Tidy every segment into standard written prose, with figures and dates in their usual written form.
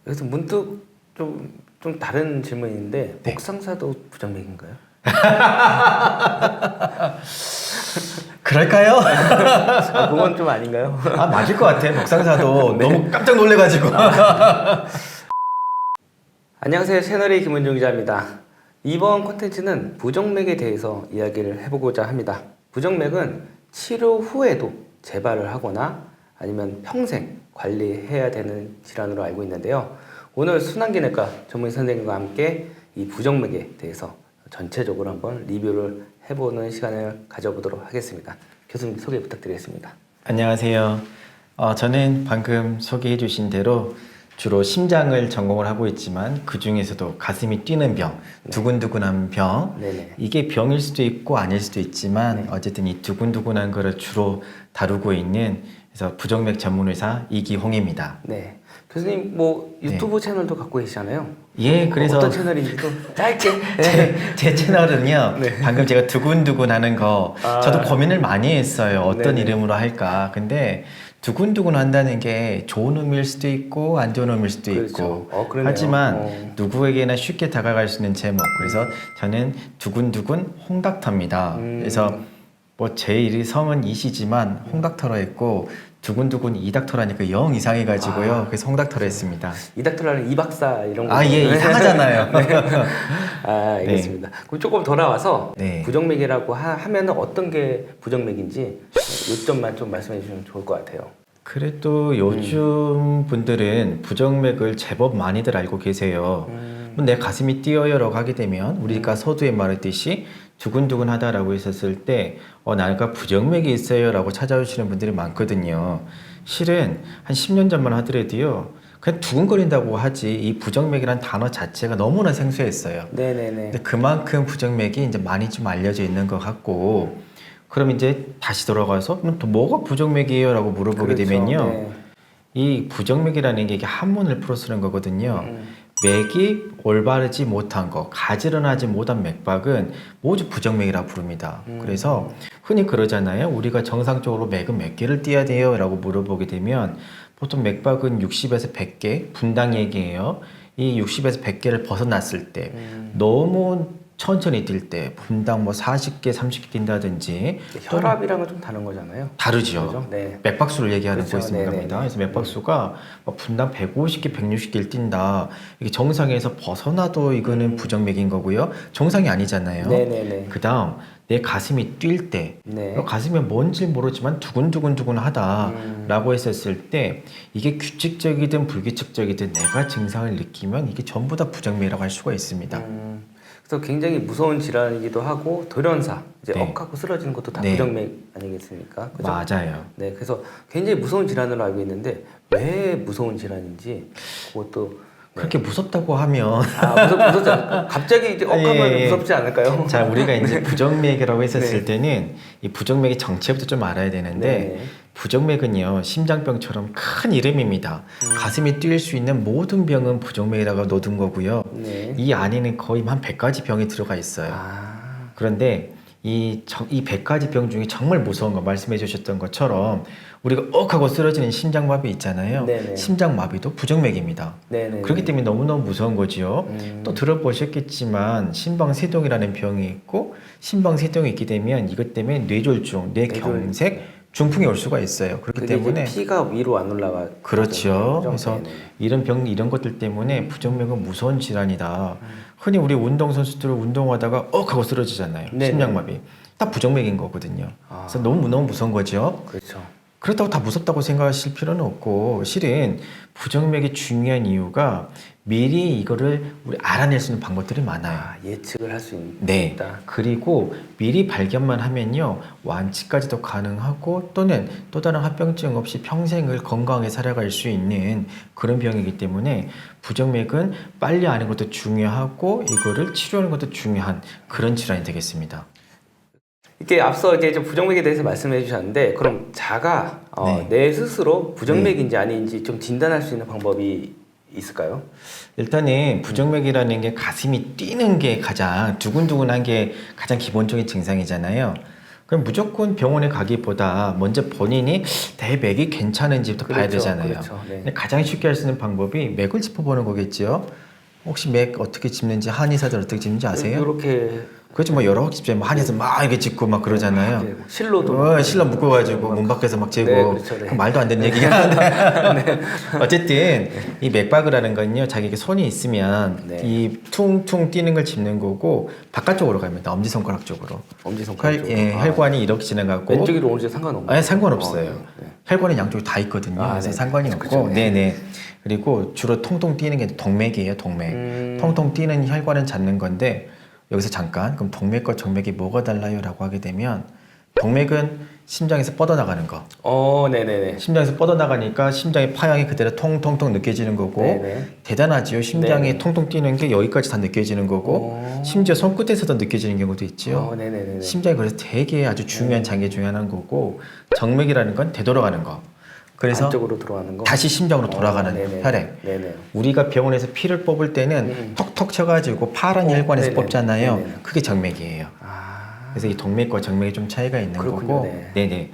그래서 문득 좀 다른 질문인데 네. 목상사도 부정맥인가요? 그럴까요? 아, 그건 좀 아닌가요? 아, 맞을 것 같아. 목상사도 너무 깜짝 놀래가지고. 안녕하세요. 채널의 김은중 기자입니다. 이번 콘텐츠는 부정맥에 대해서 이야기를 해보고자 합니다. 부정맥은 치료 후에도 재발을 하거나 아니면 평생 관리해야 되는 질환으로 알고 있는데요. 오늘 순환기내과 전문 선생님과 함께 이 부정맥에 대해서 전체적으로 한번 리뷰를 해보는 시간을 가져보도록 하겠습니다. 교수님 소개 부탁드리겠습니다. 안녕하세요. 저는 방금 소개해 주신 대로 주로 심장을 전공을 하고 있지만 그 중에서도 가슴이 뛰는 병, 두근두근한 병, 네네. 이게 병일 수도 있고 아닐 수도 있지만 네. 어쨌든 이 두근두근한 거를 주로 다루고 있는 그래서 부정맥 전문의사 이기홍입니다. 네. 교수님 뭐 유튜브 채널도 갖고 계시잖아요. 예, 그래서 어떤 채널인지도 짧게. 제 채널은요. 네. 방금 제가 두근두근 하는 거 아. 저도 고민을 많이 했어요. 어떤 네네. 이름으로 할까. 근데 두근두근 한다는 게 좋은 의미일 수도 있고 안 좋은 의미일 수도 그렇죠. 있고 그러네요. 하지만 누구에게나 쉽게 다가갈 수 있는 제목. 그래서 저는 두근두근 홍닥터입니다. 그래서 뭐 제 이름 성은 이시지만 홍닥터로 했고 두근두근 이닥터라니까 영 이상해가지고요. 그래서 홍닥터로 했습니다. 이닥터라는 이박사 이런 거. 아, 예, 이상하잖아요. 아, 알겠습니다. 그럼 조금 돌아와서 네. 부정맥이라고 하면 어떤 게 부정맥인지 요점만 좀 말씀해 주시면 좋을 것 같아요. 그래도 요즘 분들은 부정맥을 제법 많이들 알고 계세요. 내 가슴이 뛰어요라고 하게 되면 우리가 서두에 말했듯이 두근두근하다라고 했었을 때 나가 부정맥이 있어요라고 찾아오시는 분들이 많거든요. 실은 한 10년 전만 하더라도요. 그냥 두근거린다고 하지 이 부정맥이란 단어 자체가 너무나 생소했어요. 네네네. 근데 그만큼 부정맥이 이제 많이 좀 알려져 있는 것 같고 그럼 이제 다시 돌아가서 그럼 또 뭐가 부정맥이에요? 라고 물어보게 그렇죠. 되면요. 네. 이 부정맥이라는 게 이게 한문을 풀어 쓰는 거거든요. 맥이 올바르지 못한 거, 가지런하지 못한 맥박은 모두 부정맥이라고 부릅니다. 그래서 흔히 그러잖아요. 우리가 정상적으로 맥은 몇 개를 띄어야 돼요? 라고 물어보게 되면 보통 맥박은 60에서 100개, 분당 얘기예요. 이 60에서 100개를 벗어났을 때 너무 천천히 뛸 때 분당 뭐 40개, 30개 뛴다든지 혈압이랑은 좀 다른 거잖아요. 다르죠. 그죠? 네. 맥박수를 얘기하는 그렇죠. 거였습니다. 네네네. 그래서 맥박수가 뭐 분당 150개, 160개를 뛴다. 이게 정상에서 벗어나도 이거는 부정맥인 거고요. 정상이 아니잖아요. 네네네. 그다음 내 가슴이 뛸 때, 네. 가슴이 뭔지 모르지만 두근두근하다라고 했었을 때 이게 규칙적이든 불규칙적이든 내가 증상을 느끼면 이게 전부 다 부정맥이라고 할 수가 있습니다. 그래서 굉장히 무서운 질환이기도 하고 돌연사 이제 네. 억하고 쓰러지는 것도 다 네. 부정맥 아니겠습니까? 그죠? 맞아요. 네, 그래서 굉장히 무서운 질환으로 알고 있는데 왜 무서운 질환인지 그것도 그렇게 무섭다고 하면 무섭지 않을까? 갑자기 이제 억하면 예. 무섭지 않을까요? 자, 우리가 이제 부정맥이라고 했었을 네. 때는 이 부정맥의 정체부터 좀 알아야 되는데 네. 부정맥은요 심장병처럼 큰 이름입니다. 가슴이 뛸 수 있는 모든 병은 부정맥이라고 놓은 거고요. 네. 이 안에는 거의 한 100가지 병이 들어가 있어요. 그런데 이 100가지 병 중에 정말 무서운 거 말씀해 주셨던 것처럼 우리가 억하고 쓰러지는 심장마비 있잖아요. 네네. 심장마비도 부정맥입니다. 네네. 그렇기 때문에 너무너무 무서운 거지요. 또 들어보셨겠지만 심방세동이라는 병이 있고 심방세동이 있게 되면 이것 때문에 뇌졸중, 뇌경색, 중풍이 올 수가 있어요. 그렇기 그게 때문에 이제 피가 위로 안 올라가. 그렇죠. 그죠? 그래서 네네. 이런 병, 이런 것들 때문에 부정맥은 무서운 질환이다. 흔히 우리 운동선수들은 운동하다가 하고 쓰러지잖아요. 네네. 심장마비. 다 부정맥인 거거든요. 그래서 너무 무서운 거죠. 그렇죠. 그렇다고 다 무섭다고 생각하실 필요는 없고 실은 부정맥이 중요한 이유가 미리 이거를 우리 알아낼 수 있는 방법들이 많아요. 예측을 할 수 있다. 네. 그리고 미리 발견만 하면요 완치까지도 가능하고 또는 또 다른 합병증 없이 평생을 건강하게 살아갈 수 있는 그런 병이기 때문에 부정맥은 빨리 아는 것도 중요하고 이거를 치료하는 것도 중요한 그런 질환이 되겠습니다. 이렇게 앞서 이렇게 좀 부정맥에 대해서 말씀해 주셨는데 그럼 자가 네. 내 스스로 부정맥인지 아닌지 좀 진단할 수 있는 방법이 있을까요? 일단은 부정맥이라는 게 가슴이 뛰는 게 가장 두근두근한 게 가장 기본적인 증상이잖아요. 그럼 무조건 병원에 가기보다 먼저 본인이 내 맥이 괜찮은지부터 봐야 그렇죠, 되잖아요. 그렇죠. 네. 근데 가장 쉽게 할 수 있는 방법이 맥을 짚어보는 거겠죠. 혹시 맥 어떻게 짚는지 한의사들 어떻게 짚는지 아세요? 이렇게 그렇죠. 뭐 여러 집에 뭐 한의사 막 이렇게 짚고 막 그러잖아요. 네, 실로도 실로 묶어가지고 문 밖에서 막 재고 네, 그렇죠, 네. 그럼 말도 안 되는 얘기긴 한데 어쨌든 이 맥박이라는 건요 자기에게 손이 있으면 네. 이 퉁퉁 뛰는 걸 짚는 거고 바깥쪽으로 갑니다. 엄지손가락 쪽으로. 엄지손가락 쪽으로. 혈관이 이렇게 지나가고 왼쪽이로 오른쪽이 상관없나요? 아니 상관없어요. 네. 혈관은 양쪽이 다 있거든요. 그래서 네. 상관이 그쵸, 없고, 네. 네네. 그리고 주로 통통 뛰는 게 동맥이에요, 동맥. 통통 뛰는 혈관은 잡는 건데 여기서 잠깐 그럼 동맥과 정맥이 뭐가 달라요라고 하게 되면 동맥은 심장에서 뻗어나가는 거. 네네네. 심장에서 뻗어나가니까 심장의 파양이 그대로 통통통 느껴지는 거고 네네. 대단하지요. 심장이 네네. 통통 뛰는 게 여기까지 다 느껴지는 거고 심지어 손끝에서도 느껴지는 경우도 있죠. 네네네. 심장이 그래서 되게 아주 중요한 장기 중에 하나인 거고 정맥이라는 건 되돌아가는 거. 그래서 안쪽으로 들어가는 거. 다시 심장으로 돌아가는 네네. 혈액. 네네. 우리가 병원에서 피를 뽑을 때는 톡톡 쳐가지고 파란 혈관에서 네네. 뽑잖아요. 네네. 그게 정맥이에요. 그래서 이 동맥과 정맥이 좀 차이가 있는 그렇군요. 거고. 네. 네네.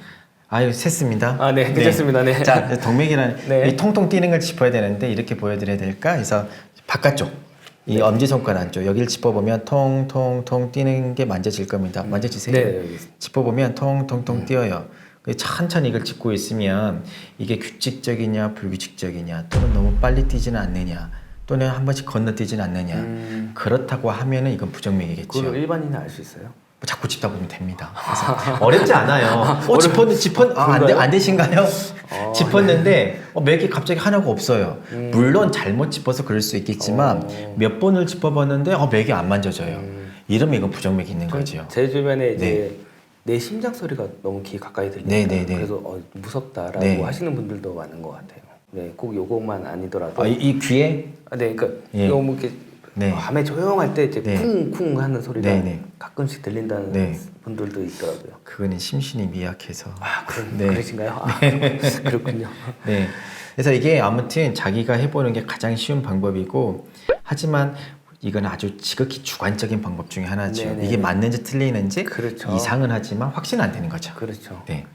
아유 셌습니다. 네, 괜찮습니다. 네. 자 동맥이라는 네. 이 통통 뛰는 걸 짚어야 되는데 이렇게 보여드려야 될까? 그래서 바깥쪽 이 네. 엄지손가락 안쪽 여기를 짚어보면 통통통 뛰는 게 만져질 겁니다. 만져지세요? 네, 여기 있습니다. 짚어보면 통통통 뛰어요. 천천히 이걸 짚고 있으면 이게 규칙적이냐 불규칙적이냐 또는 너무 빨리 뛰지는 않느냐 또는 한 번씩 건너뛰지는 않느냐 그렇다고 하면은 이건 부정맥이겠죠. 그걸 일반인이 알 수 있어요? 뭐 자꾸 짚다 보면 됩니다. 그래서 어렵지 않아요. 그런가요? 안 되신가요? 짚었는데 맥이 갑자기 하나가 없어요. 물론 잘못 짚어서 그럴 수 있겠지만 몇 번을 짚어봤는데 맥이 안 만져져요. 이러면 이건 부정맥이 있는 거죠. 제 주변에 이제 내 심장 소리가 너무 귀 가까이 들리니까 네네네. 그래서 무섭다라고 네. 하시는 분들도 많은 것 같아요. 네, 꼭 요것만 아니더라도. 이 귀에 네, 그러니까 예. 너무 이렇게 네. 밤에 조용할 때 이제 네. 쿵쿵 하는 소리가 네네. 가끔씩 들린다는 네. 분들도 있더라고요. 그거는 심신이 미약해서. 네. 그러신가요? 그렇군요. 네. 그래서 이게 아무튼 자기가 해보는 게 가장 쉬운 방법이고 하지만 이건 아주 지극히 주관적인 방법 중에 하나죠. 네네. 이게 맞는지 틀리는지 그렇죠. 이상은 하지만 확신은 안 되는 거죠. 그렇죠. 네.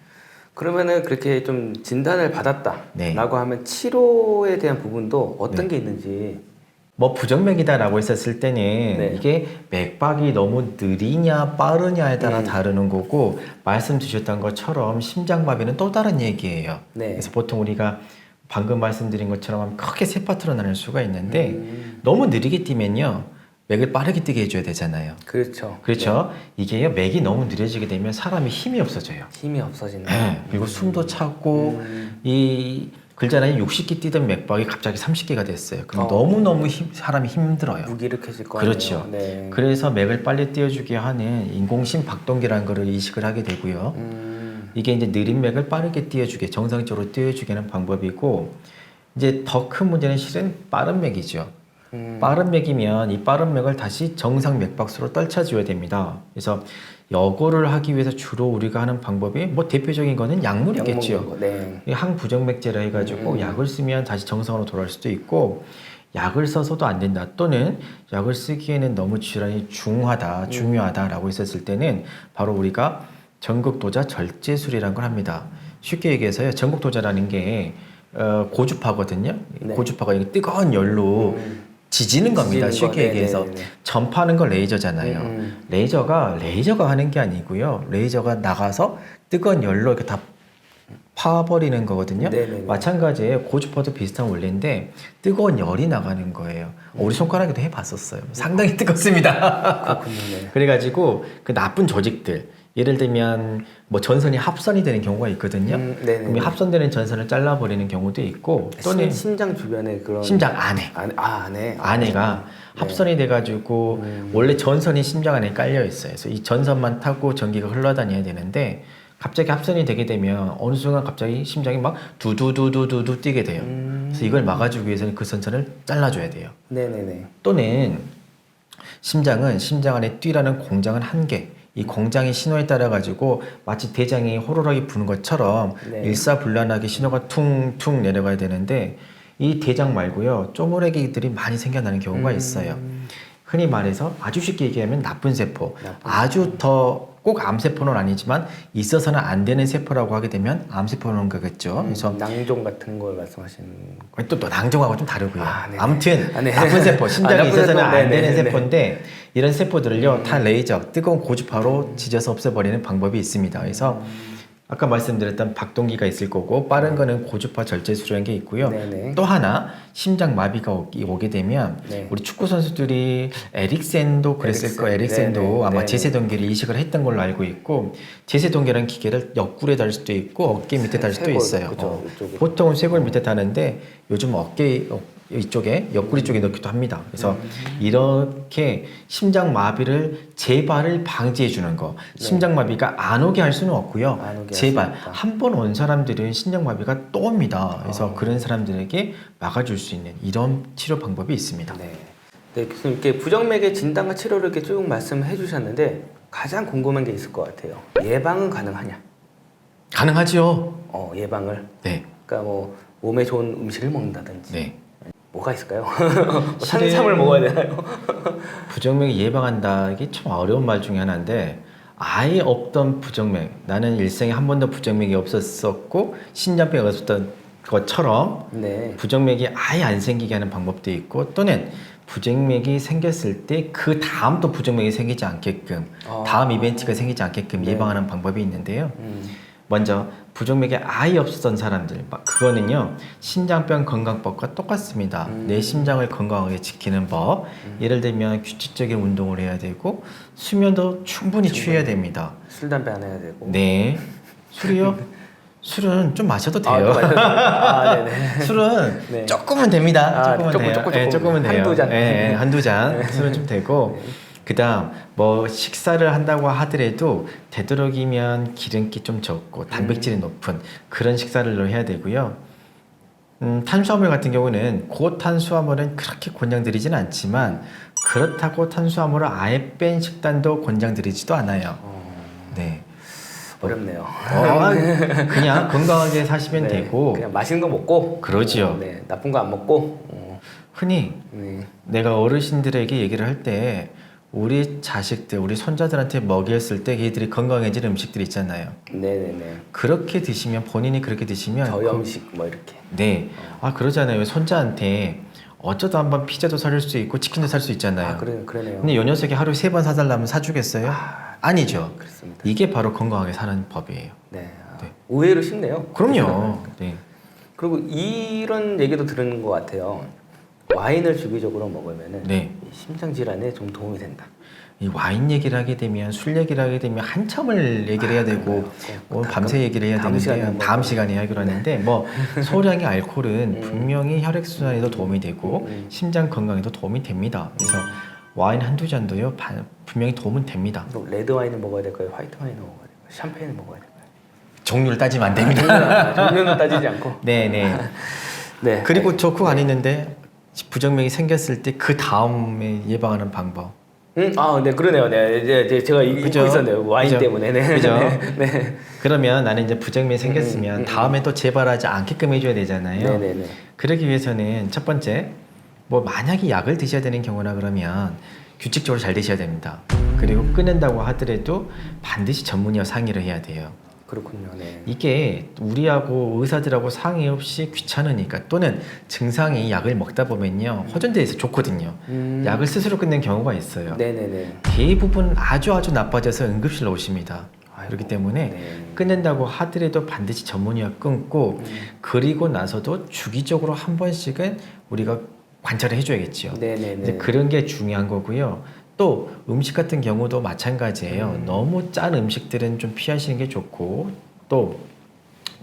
그러면은 그렇게 좀 진단을 받았다라고 네. 하면 치료에 대한 부분도 어떤 네. 게 있는지. 뭐 부정맥이다라고 했었을 때는 네. 이게 맥박이 너무 느리냐 빠르냐에 따라 다르는 거고 말씀 주셨던 것처럼 심장마비는 또 다른 얘기예요. 네. 그래서 보통 우리가 방금 말씀드린 것처럼 크게 세 파트로 나눌 수가 있는데 너무 느리게 뛰면요 맥을 빠르게 뛰게 해줘야 되잖아요. 그렇죠. 그렇죠. 이게요 맥이 너무 느려지게 되면 사람이 힘이 없어져요. 힘이 없어진다. 네. 그리고 숨도 차고 이 글자나요 60개 뛰던 맥박이 갑자기 30개가 됐어요. 그럼 너무너무 사람이 힘들어요. 무기력해질 거예요. 그렇죠. 네. 그래서 맥을 빨리 띄워주게 하는 인공심 박동기라는 거를 이식을 하게 되고요. 이게 이제 느린 맥을 빠르게 띄워주게 정상적으로 띄워주게 하는 방법이고 이제 더 큰 문제는 실은 빠른 맥이죠. 빠른 맥이면 이 빠른 맥을 다시 정상 맥박수로 떨쳐줘야 됩니다. 그래서 여거를 하기 위해서 주로 우리가 하는 방법이 뭐 대표적인 거는 약물이겠죠. 약 먹는 거, 네. 이 항부정맥제라 해가지고 약을 쓰면 다시 정상으로 돌아올 수도 있고 약을 써서도 안 된다 또는 약을 쓰기에는 너무 질환이 중요하다라고 했었을 때는 바로 우리가 전극도자 절제술이라는 걸 합니다. 쉽게 얘기해서요 전극도자라는 게 고주파거든요. 네. 고주파가 이게 뜨거운 열로 지지는 겁니다. 지지는 쉽게 거, 얘기해서 네네네. 전파하는 건 레이저잖아요. 레이저가 하는 게 아니고요. 레이저가 나가서 뜨거운 열로 이렇게 다 파버리는 거거든요. 네네네. 마찬가지예요. 고주파도 비슷한 원리인데 뜨거운 열이 나가는 거예요. 우리 손가락에도 해봤었어요. 상당히 뜨겁습니다. 그렇군요. 네. 그래가지고 그 나쁜 조직들 예를 들면 뭐 전선이 합선이 되는 경우가 있거든요. 네네네. 그럼 이 합선되는 전선을 잘라버리는 경우도 있고 또는 심장 주변에 그런 심장 안에 안에 안에가 합선이 돼가지고 원래 전선이 심장 안에 깔려 있어요. 그래서 이 전선만 타고 전기가 흘러다녀야 되는데 갑자기 합선이 되게 되면 어느 순간 갑자기 심장이 막 두두두두두두 뛰게 돼요. 그래서 이걸 막아주기 위해서는 그 전선을 잘라줘야 돼요. 네네네. 또는 심장은 심장 안에 뛰라는 공장은 한 개. 이 공장의 신호에 따라 가지고 마치 대장이 호루라기 부는 것처럼 네. 일사불란하게 신호가 퉁퉁 내려가야 되는데 이 대장 말고요 쪼무레기들이 많이 생겨나는 경우가 있어요. 흔히 말해서 아주 쉽게 얘기하면 나쁜 세포, 나쁜 아주 더 꼭 암세포는 아니지만 있어서는 안 되는 세포라고 하게 되면 암세포는 거겠죠. 그래서 낭종 같은 걸 말씀하시는. 또 낭종하고 좀 다르고요. 아, 네네. 아무튼 아, 네. 나쁜 세포, 심장에 나쁜 있어서는 세포, 안 네네, 되는 네네. 세포인데 이런 세포들을요 다 레이저, 뜨거운 고주파로 지져서 없애버리는 방법이 있습니다. 그래서 아까 말씀드렸던 박동기가 있을 거고 빠른 거는 고주파 절제술이라는 게 있고요. 네네. 또 하나 심장 마비가 오게 되면 네. 우리 축구 선수들이 에릭센도 그랬을 거예요. 에릭센. 에릭센도 네네. 아마 네네. 제세동기를 이식을 했던 걸로 알고 있고 제세동기라는 기계를 옆구리에 달 수도 있고 어깨 밑에 달 수도 쇄골, 있어요. 그죠, 이쪽으로. 보통은 쇄골 밑에 다는데 요즘 어깨 이쪽에 옆구리 쪽에 넣기도 합니다. 그래서 이렇게 심장 마비를 재발을 방지해 주는 거. 심장 마비가 안 오게 할 수는 없고요. 안 오게 할 재발 수는 없다. 한 번 온 사람들은 심장 마비가 또 옵니다. 그래서 그런 사람들에게 막아줄 수 있는 이런 치료 방법이 있습니다. 네. 네, 교수님 이렇게 부정맥의 진단과 치료를 이렇게 쭉 말씀해 주셨는데 가장 궁금한 게 있을 것 같아요. 예방은 가능하냐? 가능하지요. 예방을. 네, 그러니까 뭐 몸에 좋은 음식을 먹는다든지 네. 뭐가 있을까요? 실은- 산삼을 먹어야 되나요? 부정맥 예방한다 이게 참 어려운 말 중에 하나인데 아예 없던 부정맥 나는 일생에 한 번도 부정맥이 없었었고 신장병이 없었던 것처럼 네. 부정맥이 아예 안 생기게 하는 방법도 있고 또는 부정맥이 생겼을 때 그 다음 또 부정맥이 생기지 않게끔 다음 이벤트가 생기지 않게끔 네. 예방하는 방법이 있는데요. 음. 먼저 부정맥이 아예 없었던 사람들 그거는요 신장병 건강법과 똑같습니다. 내 심장을 건강하게 지키는 법 예를 들면 규칙적인 운동을 해야 되고 수면도 충분히 취해야 됩니다. 술 담배 안 해야 되고. 네 술이요? 술은 좀 마셔도 아, 돼요. 또 마셔도 네네. 술은 네. 조금은 됩니다. 아, 조금은 조금, 돼요. 조금, 네, 조금. 조금은 돼요. 한두 잔. 네, 한두 잔 술은 좀 되고 그다음 뭐 식사를 한다고 하더라도 되도록이면 기름기 좀 적고 단백질이 높은 그런 식사를 해야 되고요. 탄수화물 같은 경우는 고탄수화물은 그렇게 권장드리진 않지만 그렇다고 탄수화물을 아예 뺀 식단도 권장드리지도 않아요. 네. 어렵네요. 그냥 건강하게 사시면 네, 되고 그냥 맛있는 거 먹고. 그러지요. 네, 나쁜 거 안 먹고. 흔히 네. 내가 어르신들에게 얘기를 할 때 우리 자식들, 우리 손자들한테 먹였을 때 걔들이 건강해지는 음식들 있잖아요. 네네네. 그렇게 드시면 본인이 그렇게 드시면 저염식 뭐 이렇게. 네. 아 그러잖아요. 손자한테 어쩌다 한번 피자도 사줄 수 있고 치킨도 살 수 있잖아요. 아, 그러네요. 근데 요 녀석이 하루에 3번 사달라면 사주겠어요? 아니죠. 그렇습니다. 이게 바로 건강하게 사는 법이에요. 네. 네. 의외로 쉽네요. 그럼요. 네. 그리고 이런 얘기도 들은 것 같아요. 와인을 주기적으로 먹으면은 네. 이 심장 질환에 좀 도움이 된다. 이 와인 얘기를 하게 되면 술 얘기를 하게 되면 한참을 얘기를 해야 되고 그래요? 밤새 얘기를 해야 다음 시간에 되는데 한번 다음 시간에 하기로 하는데 뭐 소량의 알코올은 분명히 혈액순환에도 도움이 되고 심장 건강에도 도움이 됩니다. 그래서 와인 한두 잔도요 분명히 도움은 됩니다. 또 레드 와인을 먹어야 될까요? 화이트 와인을 먹어야 될까요? 샴페인을 먹어야 될까요? 종류를 따지면 안 됩니다. 종류는 따지지 않고. 네네. 네. 그리고 저 그거 안 했는데 부정맥이 생겼을 때 그 다음에 예방하는 방법. 네, 그러네요. 네, 이제 제가 잊고 그죠? 있었네요. 와인 그죠? 때문에. 네. 그죠? 네. 그러면 나는 이제 부정맥이 생겼으면 다음에 또 재발하지 않게끔 해줘야 되잖아요. 네네네. 그러기 위해서는 첫 번째, 뭐 만약에 약을 드셔야 되는 경우나 그러면 규칙적으로 잘 드셔야 됩니다. 그리고 끊는다고 하더라도 반드시 전문의와 상의를 해야 돼요. 그렇군요. 네. 이게 우리하고 의사들하고 상의 없이 귀찮으니까 또는 증상이 약을 먹다 보면요 호전돼서 좋거든요. 약을 스스로 끊는 경우가 있어요. 네네네. 대부분 아주 나빠져서 응급실로 오십니다. 아이고, 그렇기 때문에 네. 끊는다고 하더라도 반드시 전문의와 끊고 그리고 나서도 주기적으로 한 번씩은 우리가 관찰을 해줘야겠죠. 네네네. 이제 그런 게 중요한 거고요. 또 음식 같은 경우도 마찬가지예요. 너무 짠 음식들은 좀 피하시는 게 좋고 또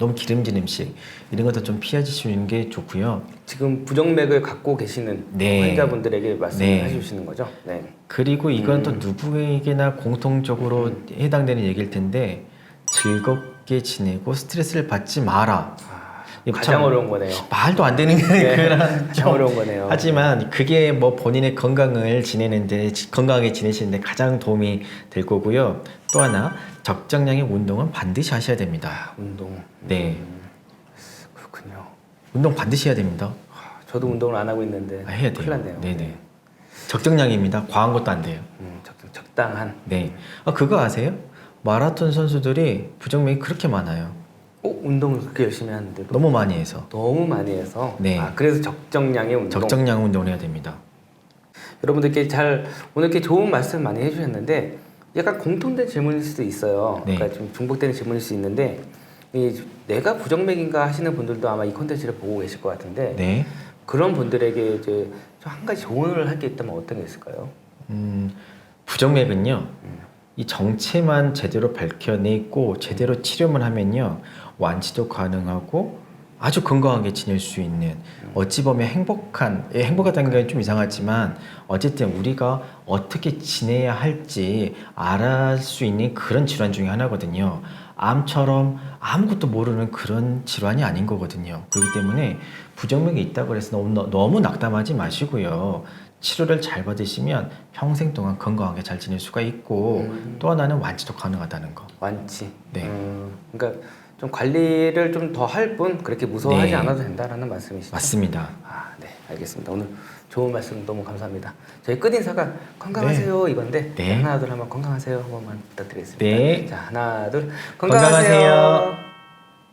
너무 기름진 음식 이런 것도 좀 피하시는 게 좋고요. 지금 부정맥을 갖고 계시는 네. 환자분들에게 말씀을 네. 해주시는 거죠? 네. 그리고 이건 또 누구에게나 공통적으로 해당되는 얘기일 텐데 즐겁게 지내고 스트레스를 받지 마라. 이거 가장 참 어려운 거네요. 말도 안 되는 그런 가장 어려운 거네요. 하지만 그게 뭐 본인의 건강을 지내는데 건강하게 지내시는데 가장 도움이 될 거고요. 또 하나 적정량의 운동은 반드시 하셔야 됩니다. 운동. 네, 그렇군요. 운동 반드시 해야 됩니다. 저도 운동을 안 하고 있는데 해야 돼요. 큰일 났네요. 네네. 적정량입니다. 과한 것도 안 돼요. 적당한. 네. 그거 아세요? 마라톤 선수들이 부정맥이 그렇게 많아요. 운동을 그렇게 열심히 하는데도 너무 많이 해서. 너무 많이 해서. 네. 그래서 적정량의 운동. 적정량 운동을 해야 됩니다. 여러분들께 오늘 이렇게 좋은 말씀 많이 해주셨는데 약간 공통된 질문일 수도 있어요. 네. 그러니까 좀 중복되는 질문일 수 있는데 내가 부정맥인가 하시는 분들도 아마 이 콘텐츠를 보고 계실 것 같은데 네. 그런 분들에게 이제 한 가지 조언을 할 게 있다면 어떤 게 있을까요? 부정맥은요. 이 정체만 제대로 밝혀내고 제대로 치료만 하면요. 완치도 가능하고 아주 건강하게 지낼 수 있는 어찌 보면 행복하다는 게 좀 이상하지만 어쨌든 우리가 어떻게 지내야 할지 알아볼 수 있는 그런 질환 중에 하나거든요. 암처럼 아무것도 모르는 그런 질환이 아닌 거거든요. 그렇기 때문에 부정맥이 있다고 해서 너무 낙담하지 마시고요. 치료를 잘 받으시면 평생 동안 건강하게 잘 지낼 수가 있고 또 하나는 완치도 가능하다는 거. 완치. 네. 그러니까 좀 관리를 좀 더 할 뿐 그렇게 무서워하지 네. 않아도 된다라는 말씀이시죠? 맞습니다. 네, 알겠습니다. 오늘 좋은 말씀 너무 감사합니다. 저희 끝인사가 건강하세요 이건데 네. 하나 둘 한번 건강하세요 한 번만 부탁드리겠습니다. 네. 자 하나 둘 건강하세요.